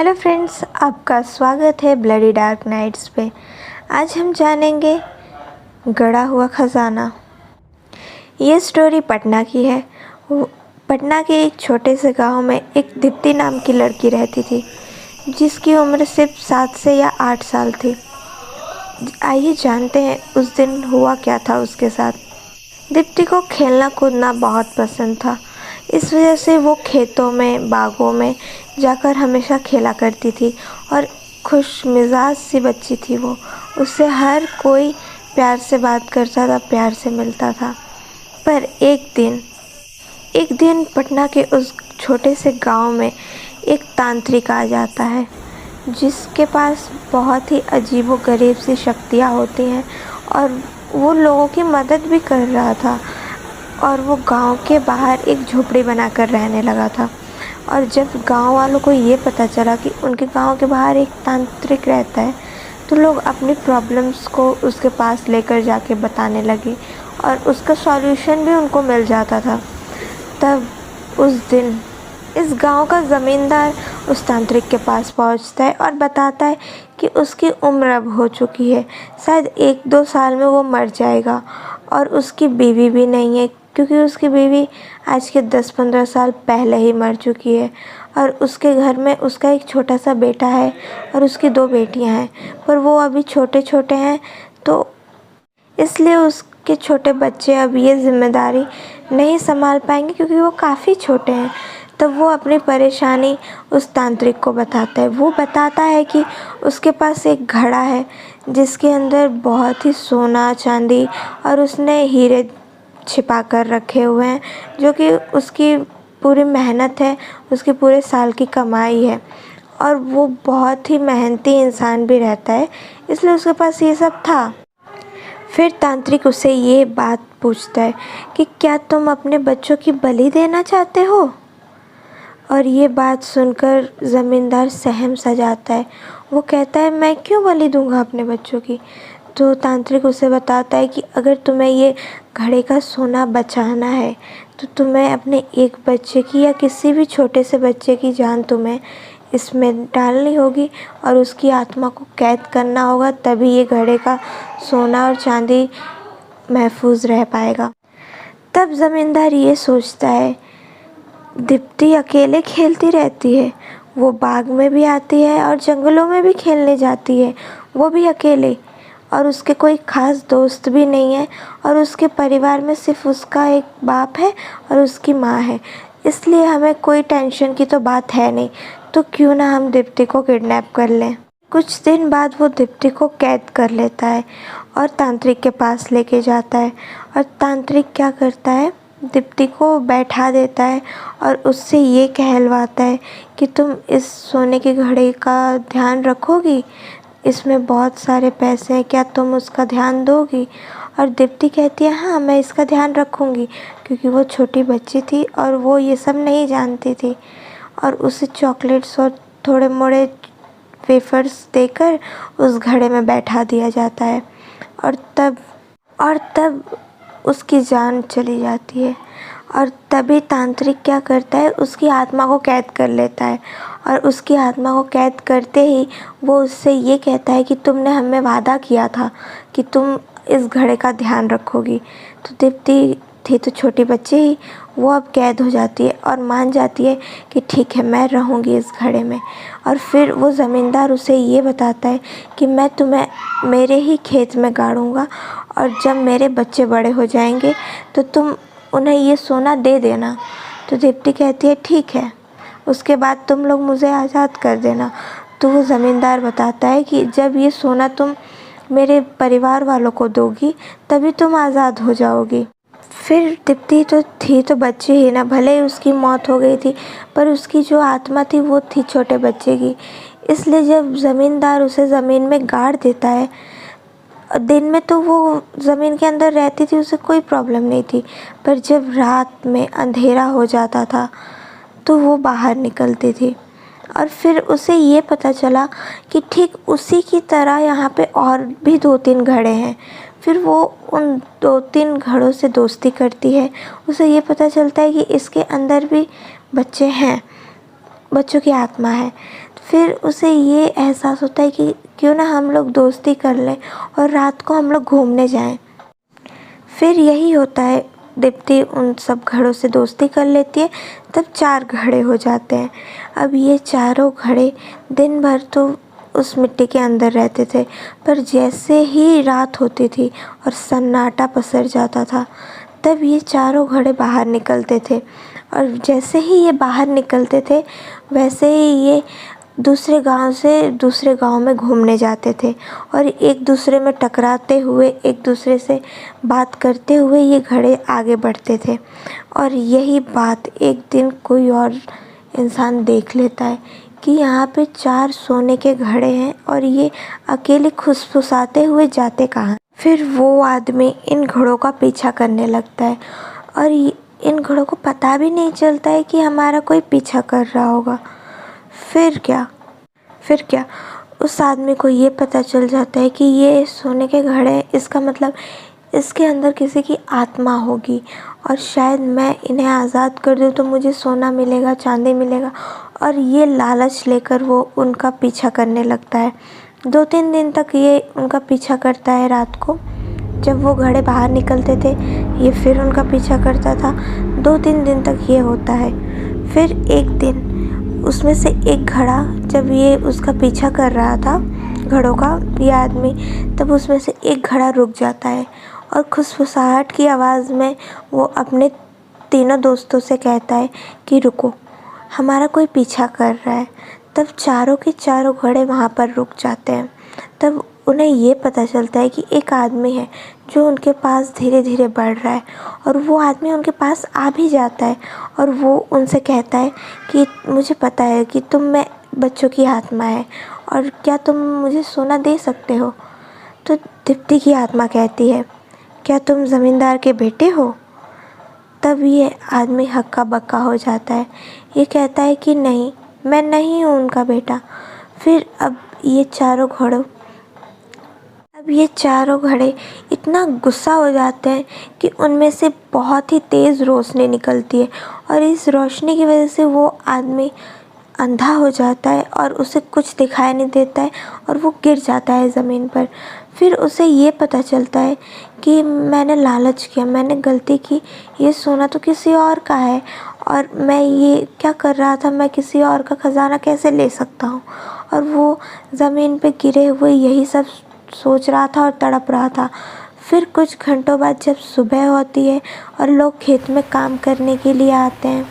Hello friends, आपका स्वागत है ब्लडी डार्क नाइट्स पे। आज हम जानेंगे गड़ा हुआ खजाना। ये स्टोरी पटना की है। पटना के एक छोटे से गांव में एक दीप्ति नाम की लड़की रहती थी, जिसकी उम्र सिर्फ 7 से या 8 साल थी। आइए जानते हैं उस दिन हुआ क्या था उसके साथ। दीप्ति को खेलना कूदना बहुत पसंद था। इस वजह से वो खेतों में, बागों में जाकर हमेशा खेला करती थी और खुश मिजाज सी बच्ची थी वो। उससे हर कोई प्यार से बात करता था, प्यार से मिलता था। पर एक दिन पटना के उस छोटे से गांव में एक तांत्रिक आ जाता है, जिसके पास बहुत ही अजीबोगरीब सी शक्तियाँ होती हैं और वो लोगों की मदद भी कर रहा था। और वो गांव के बाहर एक झोपड़ी बनाकर रहने लगा था। और जब गांव वालों को ये पता चला कि उनके गांव के बाहर एक तांत्रिक रहता है, तो लोग अपनी प्रॉब्लम्स को उसके पास लेकर जाके बताने लगे और उसका सॉल्यूशन भी उनको मिल जाता था। तब उस दिन इस गांव का ज़मींदार उस तांत्रिक के पास पहुंचता है और बताता है कि उसकी उम्र अब हो चुकी है, शायद 1-2 साल में वो मर जाएगा। और उसकी बीवी भी नहीं है, क्योंकि उसकी बीवी आज के 10-15 साल पहले ही मर चुकी है। और उसके घर में उसका एक छोटा सा बेटा है और उसकी 2 बेटियां हैं, पर वो अभी छोटे छोटे हैं, तो इसलिए उसके छोटे बच्चे अब ये जिम्मेदारी नहीं संभाल पाएंगे, क्योंकि वो काफ़ी छोटे हैं। तब वो अपनी परेशानी उस तांत्रिक को बताता है। वो बताता है कि उसके पास एक घड़ा है, जिसके अंदर बहुत ही सोना चांदी और उसने हीरे छिपा कर रखे हुए हैं, जो कि उसकी पूरी मेहनत है, उसकी पूरे साल की कमाई है। और वो बहुत ही मेहनती इंसान भी रहता है, इसलिए उसके पास ये सब था। फिर तांत्रिक उससे ये बात पूछता है कि क्या तुम अपने बच्चों की बलि देना चाहते हो? और ये बात सुनकर ज़मींदार सहम सा जाता है। वो कहता है, मैं क्यों बलि दूंगा अपने बच्चों की? तो तांत्रिक उसे बताता है कि अगर तुम्हें ये घड़े का सोना बचाना है, तो तुम्हें अपने एक बच्चे की या किसी भी छोटे से बच्चे की जान तुम्हें इसमें डालनी होगी और उसकी आत्मा को कैद करना होगा, तभी ये घड़े का सोना और चांदी महफूज रह पाएगा। तब ज़मींदार ये सोचता है, दीप्ति अकेले खेलती रहती है, वो बाग में भी आती है और जंगलों में भी खेलने जाती है, वो भी अकेले, और उसके कोई ख़ास दोस्त भी नहीं है, और उसके परिवार में सिर्फ उसका एक बाप है और उसकी माँ है। इसलिए हमें कोई टेंशन की तो बात है नहीं, तो क्यों ना हम दीप्ति को किडनैप कर लें। कुछ दिन बाद वो दीप्ति को कैद कर लेता है और तांत्रिक के पास लेके जाता है। और तांत्रिक क्या करता है, दीप्ति को बैठा देता है और उससे ये कहलवाता है कि तुम इस सोने के घड़े का ध्यान रखोगी, इसमें बहुत सारे पैसे हैं, क्या तुम उसका ध्यान दोगी? और दीप्ति कहती है, हाँ मैं इसका ध्यान रखूँगी, क्योंकि वो छोटी बच्ची थी और वो ये सब नहीं जानती थी। और उसे चॉकलेट्स और थोड़े मोड़े वेफर्स देकर उस घड़े में बैठा दिया जाता है। और तब उसकी जान चली जाती है। और तभी तांत्रिक क्या करता है, उसकी आत्मा को कैद कर लेता है। और उसकी आत्मा को कैद करते ही वो उससे ये कहता है कि तुमने हमें वादा किया था कि तुम इस घड़े का ध्यान रखोगी। तो दीप्ति थी तो छोटी बच्ची ही, वो अब कैद हो जाती है और मान जाती है कि ठीक है, मैं रहूँगी इस घड़े में। और फिर वो ज़मींदार उसे ये बताता है कि मैं तुम्हें मेरे ही खेत में गाड़ूँगा, और जब मेरे बच्चे बड़े हो जाएंगे तो तुम उन्हें ये सोना दे देना। तो दीप्ति कहती है, ठीक है, उसके बाद तुम लोग मुझे आज़ाद कर देना। तो वो ज़मींदार बताता है कि जब ये सोना तुम मेरे परिवार वालों को दोगी, तभी तुम आज़ाद हो जाओगी। फिर दीप्ति तो थी तो बच्ची ही ना, भले ही उसकी मौत हो गई थी, पर उसकी जो आत्मा थी वो थी छोटे बच्चे की। इसलिए जब ज़मींदार उसे ज़मीन में गाड़ देता है, दिन में तो वो ज़मीन के अंदर रहती थी, उसे कोई प्रॉब्लम नहीं थी, पर जब रात में अंधेरा हो जाता था तो वो बाहर निकलती थी। और फिर उसे ये पता चला कि ठीक उसी की तरह यहाँ पे और भी 2-3 घड़े हैं। फिर वो उन 2-3 घड़ों से दोस्ती करती है। उसे ये पता चलता है कि इसके अंदर भी बच्चे हैं, बच्चों की आत्मा है। फिर उसे ये एहसास होता है कि क्यों ना हम लोग दोस्ती कर लें और रात को हम लोग घूमने जाएं। फिर यही होता है, दीप्ति उन सब घड़ों से दोस्ती कर लेती है। तब 4 घड़े हो जाते हैं। अब ये चारों घड़े दिन भर तो उस मिट्टी के अंदर रहते थे, पर जैसे ही रात होती थी और सन्नाटा पसर जाता था, तब ये चारों घड़े बाहर निकलते थे। और जैसे ही ये बाहर निकलते थे, वैसे ही ये दूसरे गांव से दूसरे गांव में घूमने जाते थे और एक दूसरे में टकराते हुए, एक दूसरे से बात करते हुए ये घड़े आगे बढ़ते थे। और यही बात एक दिन कोई और इंसान देख लेता है कि यहाँ पे 4 सोने के घड़े हैं और ये अकेले फुसफुसाते हुए जाते कहाँ। फिर वो आदमी इन घड़ों का पीछा करने लगता है और इन घड़ों को पता भी नहीं चलता है कि हमारा कोई पीछा कर रहा होगा। फिर क्या उस आदमी को ये पता चल जाता है कि ये सोने के घड़े हैं, इसका मतलब इसके अंदर किसी की आत्मा होगी और शायद मैं इन्हें आज़ाद कर दूँ तो मुझे सोना मिलेगा, चांदी मिलेगा। और ये लालच लेकर वो उनका पीछा करने लगता है। 2-3 दिन तक ये उनका पीछा करता है। रात को जब वो घड़े बाहर निकलते थे, ये फिर उनका पीछा करता था। 2-3 दिन तक ये होता है। फिर एक दिन उसमें से एक घड़ा, जब ये उसका पीछा कर रहा था घड़ों का ये आदमी, तब उसमें से एक घड़ा रुक जाता है और खुसफुसाहट की आवाज़ में वो अपने तीनों दोस्तों से कहता है कि रुको, हमारा कोई पीछा कर रहा है। तब चारों के चारों घड़े वहाँ पर रुक जाते हैं। तब उन्हें ये पता चलता है कि एक आदमी है जो उनके पास धीरे धीरे बढ़ रहा है और वो आदमी उनके पास आ भी जाता है और वो उनसे कहता है कि मुझे पता है कि तुम में बच्चों की आत्मा है और क्या तुम मुझे सोना दे सकते हो। तो दीप्ति की आत्मा कहती है, क्या तुम ज़मींदार के बेटे हो? तब ये आदमी हक्का बक्का हो जाता है। ये कहता है कि नहीं, मैं नहीं हूँ उनका बेटा। फिर अब ये चारों घड़े इतना गुस्सा हो जाते हैं कि उनमें से बहुत ही तेज़ रोशनी निकलती है और इस रोशनी की वजह से वो आदमी अंधा हो जाता है और उसे कुछ दिखाई नहीं देता है और वो गिर जाता है ज़मीन पर। फिर उसे ये पता चलता है कि मैंने लालच किया, मैंने गलती की, ये सोना तो किसी और का है और मैं ये क्या कर रहा था, मैं किसी और का ख़जाना कैसे ले सकता हूँ। और वो ज़मीन पे गिरे हुए यही सब सोच रहा था और तड़प रहा था। फिर कुछ घंटों बाद जब सुबह होती है और लोग खेत में काम करने के लिए आते हैं,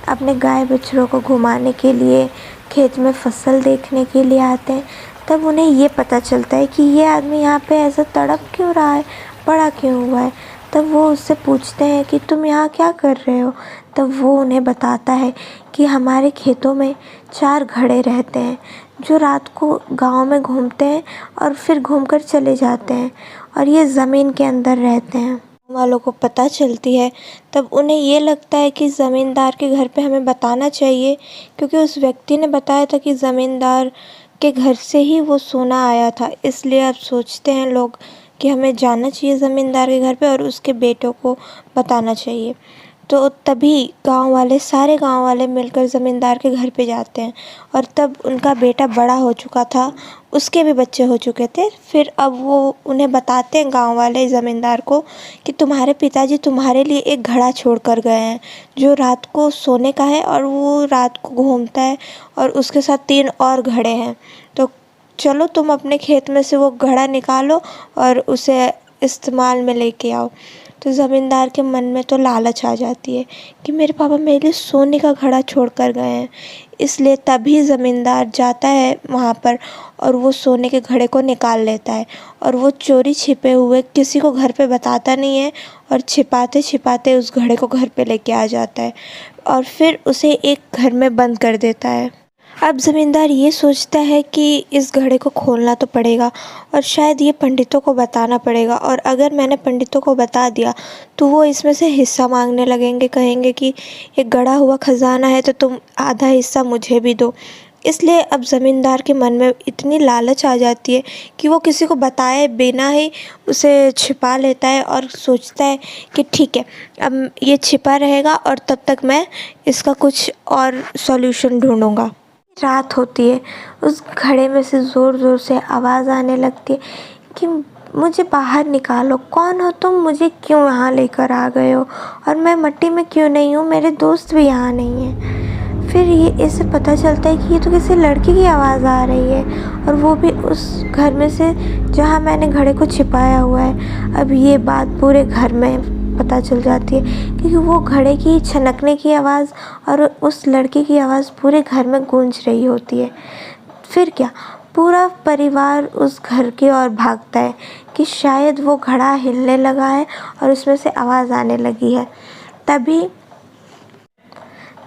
अपने गाय बछड़ों को घुमाने के लिए, खेत में फसल देखने के लिए आते हैं, तब उन्हें ये पता चलता है कि ये आदमी यहाँ पे ऐसा तड़प क्यों रहा है, पड़ा क्यों हुआ है। तब वो उससे पूछते हैं कि तुम यहाँ क्या कर रहे हो। तब वो उन्हें बताता है कि हमारे खेतों में 4 घड़े रहते हैं जो रात को गांव में घूमते हैं और फिर घूमकर चले जाते हैं और ये ज़मीन के अंदर रहते हैं। वालों को पता चलती है, तब उन्हें ये लगता है कि ज़मींदार के घर पे हमें बताना चाहिए, क्योंकि उस व्यक्ति ने बताया था कि ज़मींदार के घर से ही वो सोना आया था। इसलिए अब सोचते हैं लोग कि हमें जाना चाहिए ज़मींदार के घर पे और उसके बेटों को बताना चाहिए। तो तभी सारे गांव वाले मिलकर ज़मींदार के घर पे जाते हैं और तब उनका बेटा बड़ा हो चुका था, उसके भी बच्चे हो चुके थे। फिर अब वो उन्हें बताते हैं, गांव वाले ज़मींदार को, कि तुम्हारे पिताजी तुम्हारे लिए एक घड़ा छोड़ कर गए हैं जो रात को सोने का है और वो रात को घूमता है और उसके साथ 3 और घड़े हैं। तो चलो तुम अपने खेत में से वो घड़ा निकालो और उसे इस्तेमाल में लेके आओ। तो ज़मींदार के मन में तो लालच आ जाती है कि मेरे पापा मेरे लिए सोने का घड़ा छोड़ कर गए हैं। इसलिए तभी ज़मींदार जाता है वहाँ पर और वो सोने के घड़े को निकाल लेता है और वो चोरी छिपे हुए किसी को घर पे बताता नहीं है और छिपाते छिपाते उस घड़े को घर पे लेके आ जाता है और फिर उसे एक घर में बंद कर देता है। अब ज़मींदार ये सोचता है कि इस घड़े को खोलना तो पड़ेगा और शायद ये पंडितों को बताना पड़ेगा, और अगर मैंने पंडितों को बता दिया तो वो इसमें से हिस्सा मांगने लगेंगे, कहेंगे कि ये गड़ा हुआ ख़जाना है तो तुम आधा हिस्सा मुझे भी दो। इसलिए अब ज़मींदार के मन में इतनी लालच आ जाती है कि वो किसी को बताए बिना ही उसे छिपा लेता है और सोचता है कि ठीक है, अब ये छिपा रहेगा और तब तक मैं इसका कुछ और सॉल्यूशन ढूँढूँगा। रात होती है, उस घड़े में से ज़ोर ज़ोर से आवाज़ आने लगती है कि मुझे बाहर निकालो, कौन हो तुम, मुझे क्यों यहाँ लेकर आ गए हो, और मैं मिट्टी में क्यों नहीं हूँ, मेरे दोस्त भी यहाँ नहीं हैं। फिर ये इससे पता चलता है कि ये तो किसी लड़की की आवाज़ आ रही है, और वो भी उस घर में से जहाँ मैंने घड़े को छिपाया हुआ है। अब ये बात पूरे घर में पता चल जाती है, क्योंकि वो घड़े की छनकने की आवाज़ और उस लड़की की आवाज़ पूरे घर में गूंज रही होती है। फिर क्या, पूरा परिवार उस घर की ओर भागता है कि शायद वो घड़ा हिलने लगा है और उसमें से आवाज़ आने लगी है।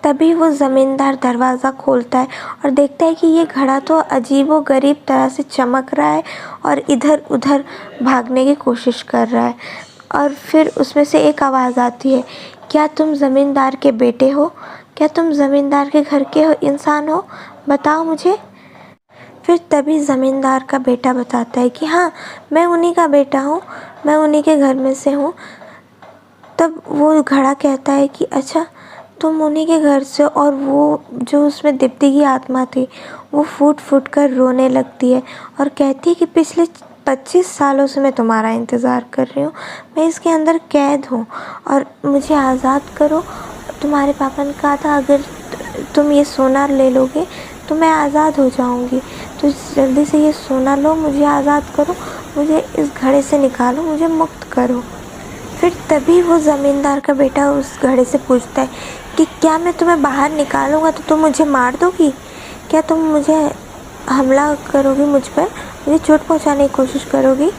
तभी वो ज़मींदार दरवाज़ा खोलता है और देखता है कि ये घड़ा तो अजीबो-गरीब तरह से चमक रहा है और इधर उधर भागने की कोशिश कर रहा है। और फिर उसमें से एक आवाज़ आती है, क्या तुम ज़मींदार के बेटे हो? क्या तुम ज़मींदार के घर के इंसान हो? बताओ मुझे। फिर तभी ज़मींदार का बेटा बताता है कि हाँ, मैं उन्हीं का बेटा हूँ, मैं उन्हीं के घर में से हूँ। तब वो घड़ा कहता है कि अच्छा, तुम उन्हीं के घर से। और वो जो उसमें दीप्ति की आत्मा थी, वो फूट फूट कर रोने लगती है और कहती है कि पिछले 25 सालों से मैं तुम्हारा इंतज़ार कर रही हूँ, मैं इसके अंदर कैद हूँ और मुझे आज़ाद करो। तुम्हारे पापा ने कहा था अगर तुम ये सोना ले लोगे तो मैं आज़ाद हो जाऊँगी, तो जल्दी से ये सोना लो, मुझे आज़ाद करो, मुझे इस घड़े से निकालो, मुझे मुक्त करो। फिर तभी वो ज़मींदार का बेटा उस घड़े से पूछता है कि क्या मैं तुम्हें बाहर निकालूंगा तो तुम मुझे मार दोगी? क्या तुम मुझे हमला करोगी, मुझ पर मुझे चोट पहुंचाने की कोशिश करोगी?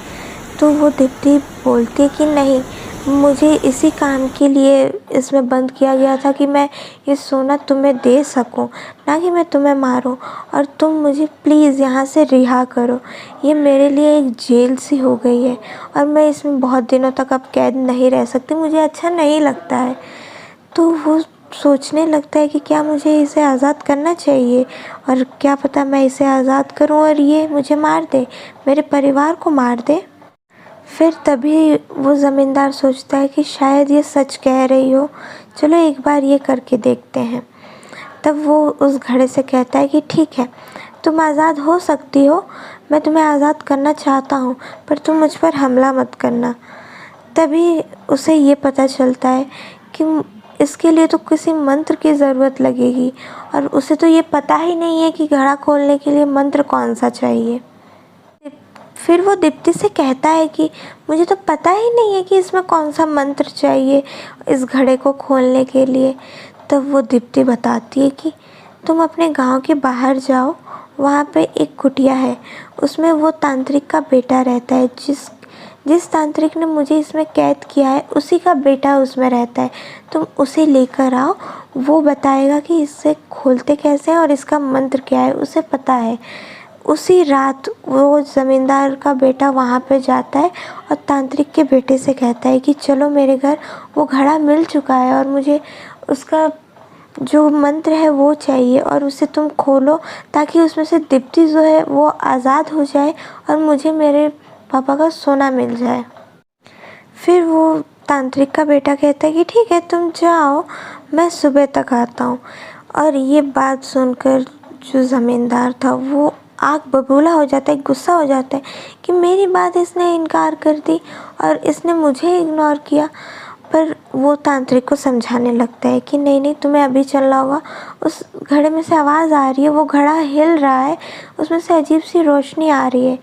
तो वो दीप्ति बोलती है कि नहीं, मुझे इसी काम के लिए इसमें बंद किया गया था कि मैं ये सोना तुम्हें दे सकूं, ना कि मैं तुम्हें मारूं। और तुम मुझे प्लीज़ यहाँ से रिहा करो, ये मेरे लिए एक जेल सी हो गई है और मैं इसमें बहुत दिनों तक अब कैद नहीं रह सकती, मुझे अच्छा नहीं लगता है। तो वो सोचने लगता है कि क्या मुझे इसे आज़ाद करना चाहिए, और क्या पता मैं इसे आज़ाद करूं और ये मुझे मार दे, मेरे परिवार को मार दे। फिर तभी वो ज़मींदार सोचता है कि शायद ये सच कह रही हो, चलो एक बार ये करके देखते हैं। तब वो उस घड़े से कहता है कि ठीक है, तुम आज़ाद हो सकती हो, मैं तुम्हें आज़ाद करना चाहता हूँ, पर तुम मुझ पर हमला मत करना। तभी उसे ये पता चलता है कि इसके लिए तो किसी मंत्र की ज़रूरत लगेगी, और उसे तो ये पता ही नहीं है कि घड़ा खोलने के लिए मंत्र कौन सा चाहिए। फिर वो दीप्ति से कहता है कि मुझे तो पता ही नहीं है कि इसमें कौन सा मंत्र चाहिए इस घड़े को खोलने के लिए। तब वो दीप्ति बताती है कि तुम अपने गांव के बाहर जाओ, वहाँ पे एक कुटिया है, उसमें वो तांत्रिक का बेटा रहता है, जिस तांत्रिक ने मुझे इसमें कैद किया है उसी का बेटा उसमें रहता है। तुम उसे लेकर आओ, वो बताएगा कि इससे खोलते कैसे हैं और इसका मंत्र क्या है, उसे पता है। उसी रात वो ज़मींदार का बेटा वहाँ पे जाता है और तांत्रिक के बेटे से कहता है कि चलो मेरे घर, वो घड़ा मिल चुका है और मुझे उसका जो मंत्र है वो चाहिए, और उसे तुम खोलो ताकि उसमें से दीप्ति जो है वो आज़ाद हो जाए और मुझे मेरे पापा का सोना मिल जाए। फिर वो तांत्रिक का बेटा कहता है कि ठीक है, तुम जाओ, मैं सुबह तक आता हूँ। और ये बात सुनकर जो ज़मींदार था वो आग बबूला हो जाता है, गुस्सा हो जाता है कि मेरी बात इसने इनकार कर दी और इसने मुझे इग्नोर किया। पर वो तांत्रिक को समझाने लगता है कि नहीं नहीं, तुम्हें अभी चलना होगा, उस घड़े में से आवाज़ आ रही है, वो घड़ा हिल रहा है, उसमें से अजीब सी रोशनी आ रही है।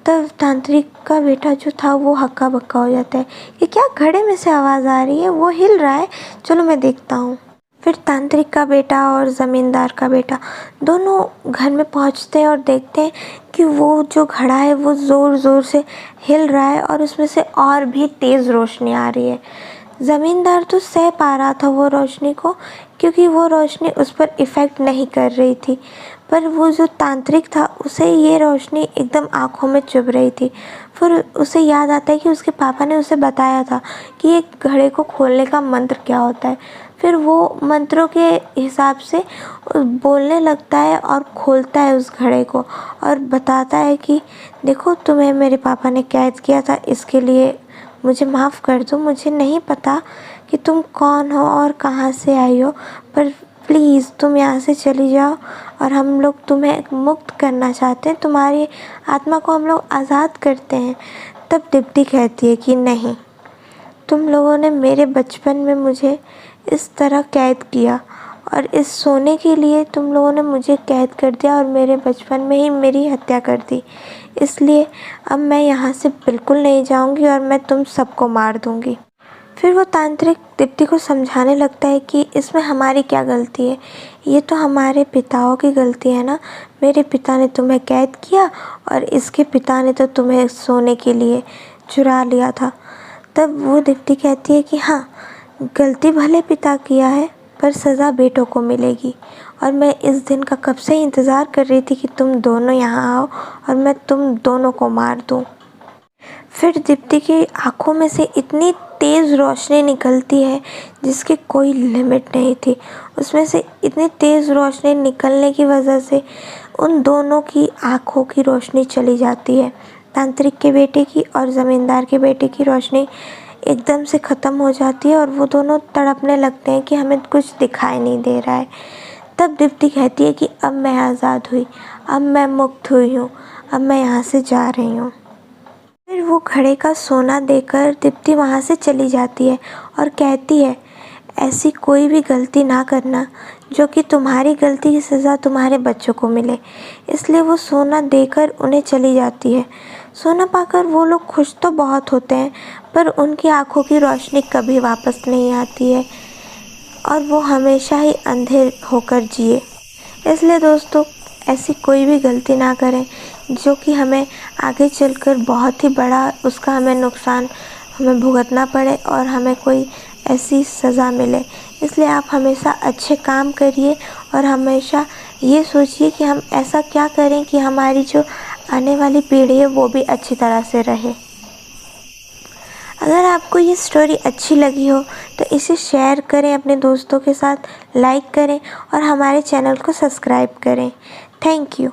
तब तांत्रिक का बेटा जो था वो हक्का बक्का हो जाता है कि क्या घड़े में से आवाज़ आ रही है, वो हिल रहा है, चलो मैं देखता हूँ। फिर तांत्रिक का बेटा और ज़मींदार का बेटा दोनों घर में पहुँचते हैं और देखते हैं कि वो जो घड़ा है वो ज़ोर ज़ोर से हिल रहा है और उसमें से और भी तेज़ रोशनी आ रही है। ज़मींदार तो सह पा रहा था वो रोशनी को, क्योंकि वो रोशनी उस पर इफ़ेक्ट नहीं कर रही थी, पर वो जो तांत्रिक था उसे ये रोशनी एकदम आँखों में चुभ रही थी। फिर उसे याद आता है कि उसके पापा ने उसे बताया था कि एक घड़े को खोलने का मंत्र क्या होता है। फिर वो मंत्रों के हिसाब से बोलने लगता है और खोलता है उस घड़े को और बताता है कि देखो, तुम्हें मेरे पापा ने कैद किया था, इसके लिए मुझे माफ़ कर दो, मुझे नहीं पता कि तुम कौन हो और कहाँ से आई हो, पर प्लीज़ तुम यहाँ से चली जाओ और हम लोग तुम्हें मुक्त करना चाहते हैं, तुम्हारी आत्मा को हम लोग आज़ाद करते हैं। तब दीप्ति कहती है कि नहीं, तुम लोगों ने मेरे बचपन में मुझे इस तरह कैद किया और इस सोने के लिए तुम लोगों ने मुझे कैद कर दिया और मेरे बचपन में ही मेरी हत्या कर दी। इसलिए अब मैं यहाँ से बिल्कुल नहीं जाऊँगी और मैं तुम सबको मार दूँगी। फिर वो तांत्रिक दीप्ति को समझाने लगता है कि इसमें हमारी क्या गलती है, ये तो हमारे पिताओं की गलती है ना। मेरे पिता ने तुम्हें कैद किया और इसके पिता ने तो तुम्हें सोने के लिए चुरा लिया था। तब वो दीप्ति कहती है कि हाँ, गलती भले पिता किया है पर सज़ा बेटों को मिलेगी और मैं इस दिन का कब से इंतज़ार कर रही थी कि तुम दोनों यहाँ आओ और मैं तुम दोनों को मार दूँ। फिर दीप्ति की आँखों में से इतनी तेज़ रोशनी निकलती है जिसकी कोई लिमिट नहीं थी। उसमें से इतनी तेज़ रोशनी निकलने की वजह से उन दोनों की आँखों की रोशनी चली जाती है। तांत्रिक के बेटे की और ज़मींदार के बेटे की रोशनी एकदम से ख़त्म हो जाती है और वो दोनों तड़पने लगते हैं कि हमें कुछ दिखाई नहीं दे रहा है। तब दीप्ति कहती है कि अब मैं आज़ाद हुई, अब मैं मुक्त हुई हूँ, अब मैं यहाँ से जा रही हूँ। फिर वो घड़े का सोना देकर दीप्ति वहाँ से चली जाती है और कहती है, ऐसी कोई भी गलती ना करना जो कि तुम्हारी गलती की सज़ा तुम्हारे बच्चों को मिले। इसलिए वो सोना देकर उन्हें चली जाती है। सोना पाकर वो लोग खुश तो बहुत होते हैं पर उनकी आँखों की रोशनी कभी वापस नहीं आती है और वो हमेशा ही अंधे होकर जिए। इसलिए दोस्तों, ऐसी कोई भी गलती ना करें जो कि हमें आगे चलकर बहुत ही बड़ा उसका हमें नुकसान हमें भुगतना पड़े और हमें कोई ऐसी सज़ा मिले। इसलिए आप हमेशा अच्छे काम करिए और हमेशा ये सोचिए कि हम ऐसा क्या करें कि हमारी जो आने वाली पीढ़ी है वो भी अच्छी तरह से रहे। अगर आपको ये स्टोरी अच्छी लगी हो तो इसे शेयर करें अपने दोस्तों के साथ, लाइक करें और हमारे चैनल को सब्सक्राइब करें। Thank you.